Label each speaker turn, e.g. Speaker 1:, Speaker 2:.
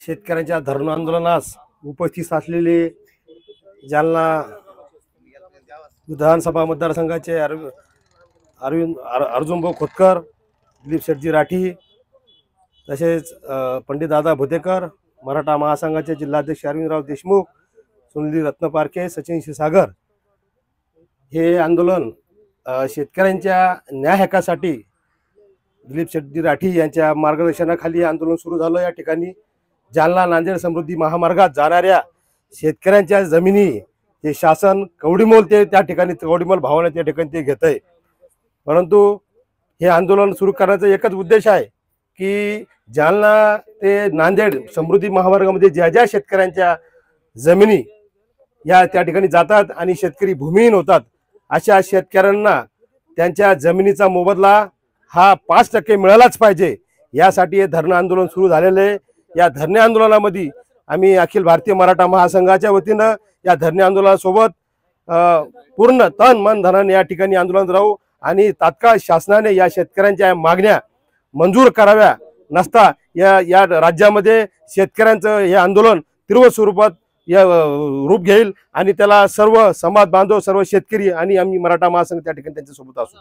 Speaker 1: शेतकऱ्यांच्या धरण आंदोलनास उपस्थित असलेले जालना विधानसभा मतदारसंघाचे अर्जुनभाऊ खोतकर, दिलीप शेटजी राठी, तसेच पंडित दादा भुतेकर, मराठा महासंघाचे जिल्हाध्यक्ष अरविंदराव देशमुख, सुनील रत्नपारखे, सचिन क्षीरसागर, हे आंदोलन शेतकऱ्यांच्या न्याय हक्कासाठी दिलीप शेटजी राठी यांच्या मार्गदर्शनाखाली आंदोलन सुरू झालं। या ठिकाणी जालना नांदेड समृद्धी महामार्गात जाणाऱ्या शेतकऱ्यांच्या जमिनी हे शासन कवडीमोल त्या ठिकाणी कवडीमोल भावाने त्या ठिकाणी ते घेत आहे। परंतु हे आंदोलन सुरू करण्याचा एकच उद्देश आहे की जालना ते नांदेड समृद्धी महामार्गामध्ये ज्या ज्या शेतकऱ्यांच्या जमिनी या त्या ठिकाणी जातात आणि शेतकरी भूमिहीन होतात, अशा शेतकऱ्यांना त्यांच्या जमिनीचा मोबदला हा 5% मिळालाच पाहिजे, यासाठी हे धरणं आंदोलन सुरू झालेले आहे। या धरणे आंदोलनामध्ये आम्ही अखिल भारतीय मराठा महासंघाच्या वतीनं या धरणे आंदोलनासोबत पूर्ण तन मन धनाने या ठिकाणी आंदोलन राहू आणि तात्काळ शासनाने या शेतकऱ्यांच्या मागण्या मंजूर कराव्या, नसता या राज्यामध्ये शेतकऱ्यांचं हे आंदोलन तीव्र स्वरूपात रूप घेईल आणि त्याला सर्व समाज बांधव, सर्व शेतकरी आणि आम्ही मराठा महासंघ त्या ठिकाणी त्यांच्या सोबत असू।